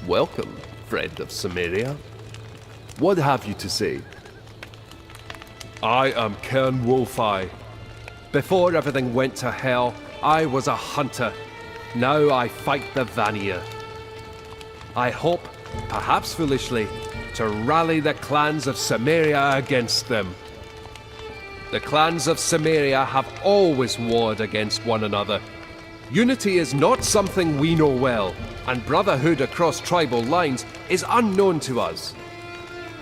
Welcome, friend of Samaria. What have you to say? I am Kern Wolfeye. Before everything went to hell, I was a hunter. Now I fight the Vanir. I hope, perhaps foolishly, to rally the clans of Samaria against them. The clans of Samaria have always warred against one another. Unity is not something we know well, and brotherhood across tribal lines is unknown to us.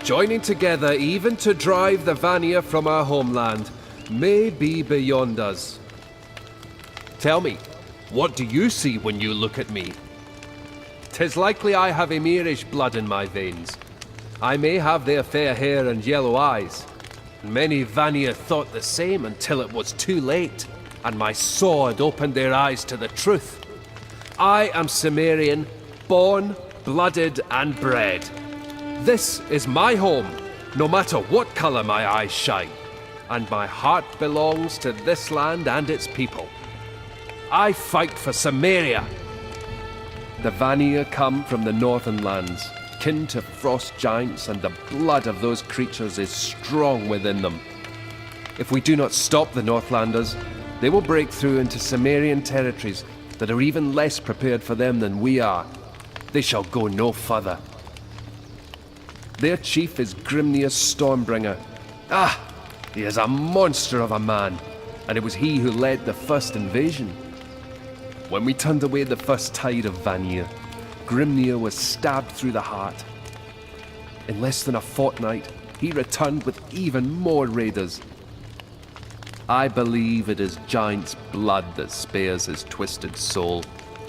Joining together even to drive the Vanir from our homeland may be beyond us. Tell me, what do you see when you look at me? 'Tis likely I have Emirish blood in my veins. I may have their fair hair and yellow eyes. Many Vanir thought the same until it was too late, and my sword opened their eyes to the truth. I am Cimmerian, born, blooded, and bred. This is my home, no matter what color my eyes shine, and my heart belongs to this land and its people. I fight for Samaria. The Vanir come from the northern lands, kin to frost giants, and the blood of those creatures is strong within them. If we do not stop the Northlanders, they will break through into Cimmerian territories that are even less prepared for them than we are. They shall go no further. Their chief is Grimnir Stormbringer. He is a monster of a man, and it was he who led the first invasion. When we turned away the first tide of Vanir, Grimnir was stabbed through the heart. In less than a fortnight, he returned with even more raiders. I believe it is giant's blood that spares his twisted soul.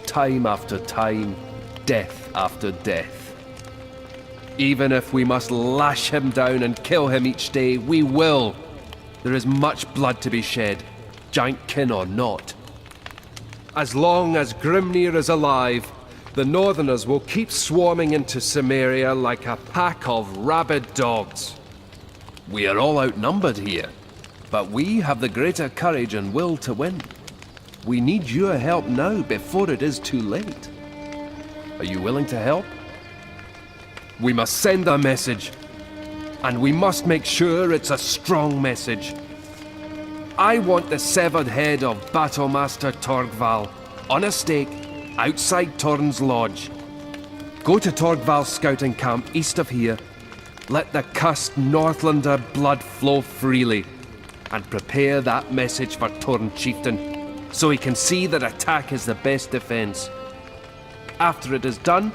Time after time, death after death. Even if we must lash him down and kill him each day, we will. There is much blood to be shed, giant kin or not. As long as Grimnir is alive, the Northerners will keep swarming into Samaria like a pack of rabid dogs. We are all outnumbered here, but we have the greater courage and will to win. We need your help now before it is too late. Are you willing to help? We must send a message, and we must make sure it's a strong message. I want the severed head of Battlemaster Torgval on a stake outside Torn's lodge. Go to Torgval's scouting camp east of here. Let the cursed Northlander blood flow freely, and prepare that message for Torn chieftain, so he can see that attack is the best defense. After it is done,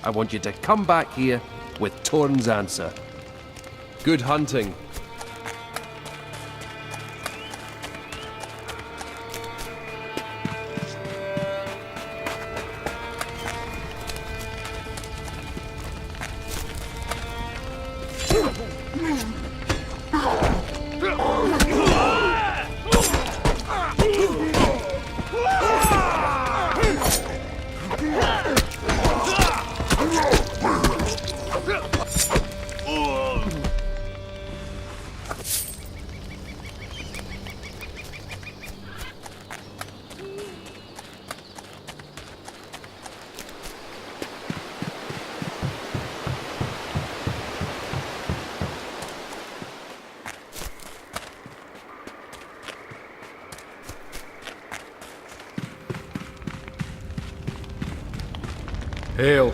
I want you to come back here with Torn's answer. Good hunting. Hail.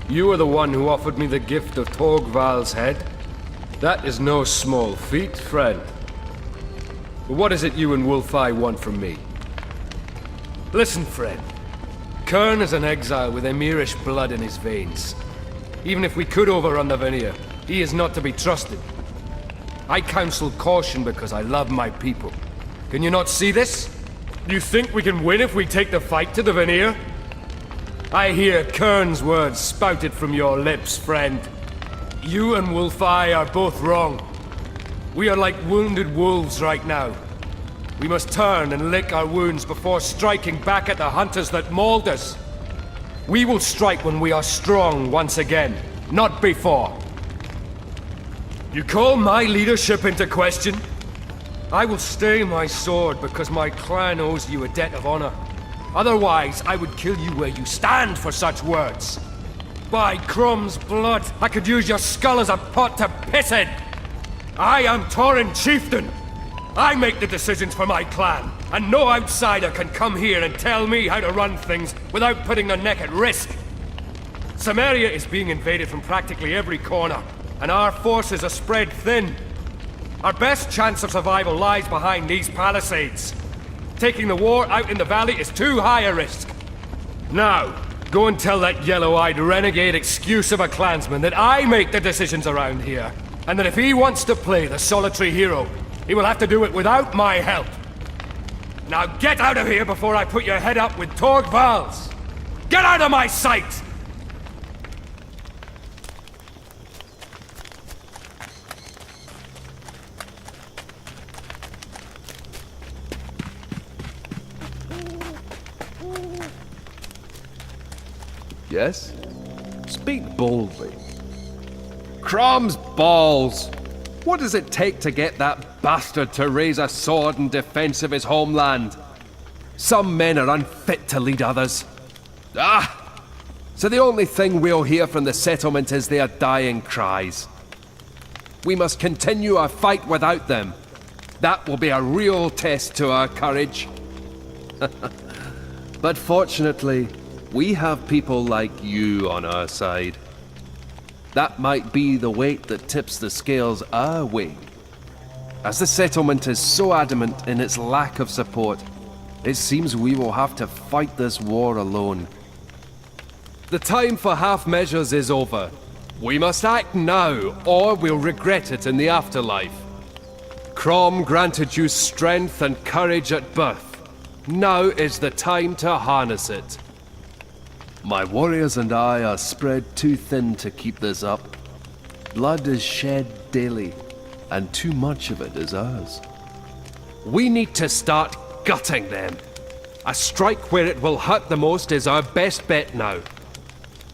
You are the one who offered me the gift of Torgval's head. That is no small feat, friend. But what is it you and Wolfeye want from me? Listen, friend. Kern is an exile with Emirish blood in his veins. Even if we could overrun the Vanir, he is not to be trusted. I counsel caution because I love my people. Can you not see this? You think we can win if we take the fight to the Vanir? I hear Kern's words spouted from your lips, friend. You and Wolfeye are both wrong. We are like wounded wolves right now. We must turn and lick our wounds before striking back at the hunters that mauled us. We will strike when we are strong once again, not before. You call my leadership into question? I will stay my sword because my clan owes you a debt of honor. Otherwise, I would kill you where you stand for such words. By Crum's blood, I could use your skull as a pot to piss in! I am Tauren Chieftain! I make the decisions for my clan, and no outsider can come here and tell me how to run things without putting their neck at risk. Samaria is being invaded from practically every corner, and our forces are spread thin. Our best chance of survival lies behind these palisades. Taking the war out in the valley is too high a risk. Now, go and tell that yellow-eyed renegade excuse of a clansman that I make the decisions around here, and that if he wants to play the solitary hero, he will have to do it without my help. Now get out of here before I put your head up with Torgval's! Get out of my sight! Yes? Speak boldly. Crumb's balls! What does it take to get that bastard to raise a sword in defense of his homeland? Some men are unfit to lead others. Ah! So the only thing we'll hear from the settlement is their dying cries. We must continue our fight without them. That will be a real test to our courage. But fortunately, we have people like you on our side. That might be the weight that tips the scales our way. As the settlement is so adamant in its lack of support, it seems we will have to fight this war alone. The time for half measures is over. We must act now, or we'll regret it in the afterlife. Crom granted you strength and courage at birth. Now is the time to harness it. My warriors and I are spread too thin to keep this up. Blood is shed daily, and too much of it is ours. We need to start gutting them. A strike where it will hurt the most is our best bet now.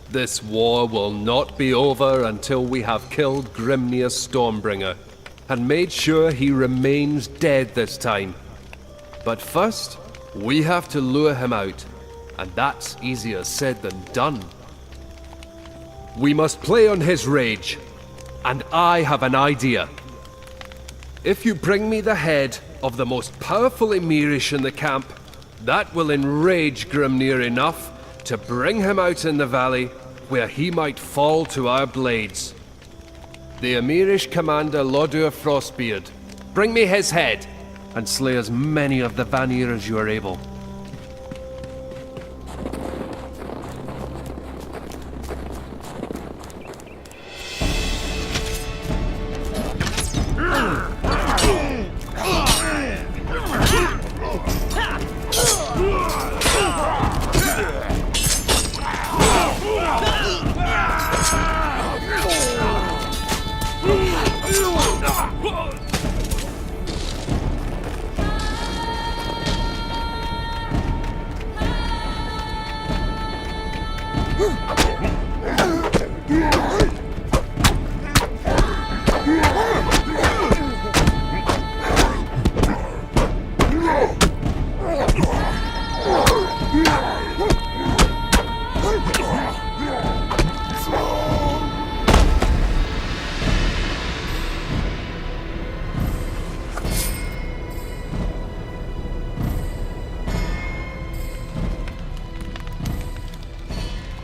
This war will not be over until we have killed Grimnir Stormbringer, and made sure he remains dead this time. But first, we have to lure him out. And that's easier said than done. We must play on his rage, and I have an idea. If you bring me the head of the most powerful Emirish in the camp, that will enrage Grimnir enough to bring him out in the valley where he might fall to our blades. The Emirish commander Lodur Frostbeard, bring me his head, and slay as many of the Vanir as you are able.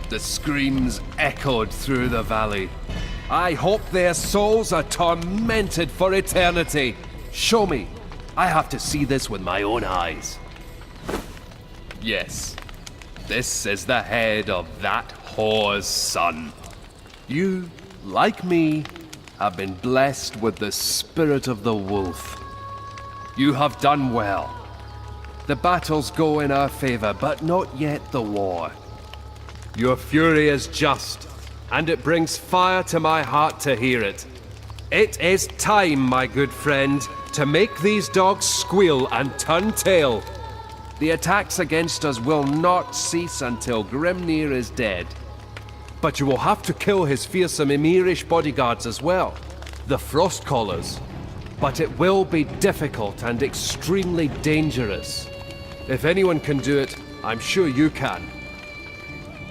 The screams echoed through the valley. I hope their souls are tormented for eternity. Show me. I have to see this with my own eyes. Yes, this is the head of that whore's son. You, like me, have been blessed with the spirit of the wolf. You have done well. The battles go in our favor, but not yet the war. Your fury is just, and it brings fire to my heart to hear it. It is time, my good friend, to make these dogs squeal and turn tail. The attacks against us will not cease until Grimnir is dead. But you will have to kill his fearsome Emirish bodyguards as well, the Frostcallers. But it will be difficult and extremely dangerous. If anyone can do it, I'm sure you can.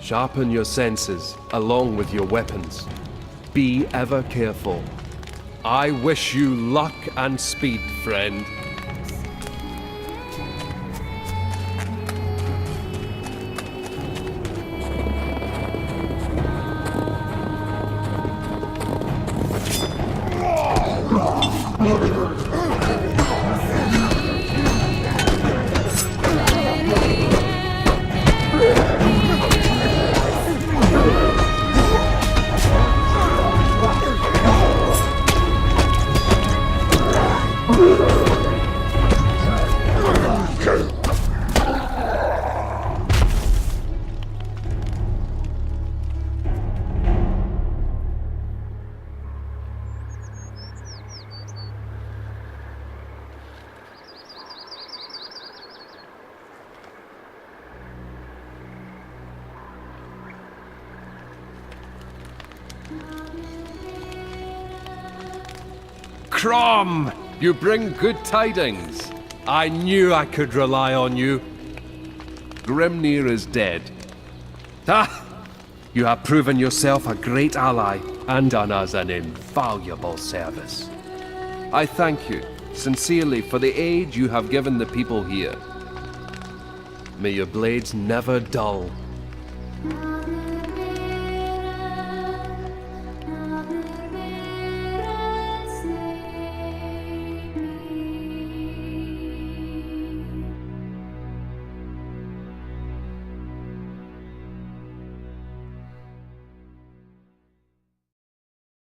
Sharpen your senses, along with your weapons. Be ever careful. I wish you luck and speed, friend. Crom! You bring good tidings. I knew I could rely on you. Grimnir is dead. Ah! You have proven yourself a great ally and done us an invaluable service. I thank you sincerely for the aid you have given the people here. May your blades never dull.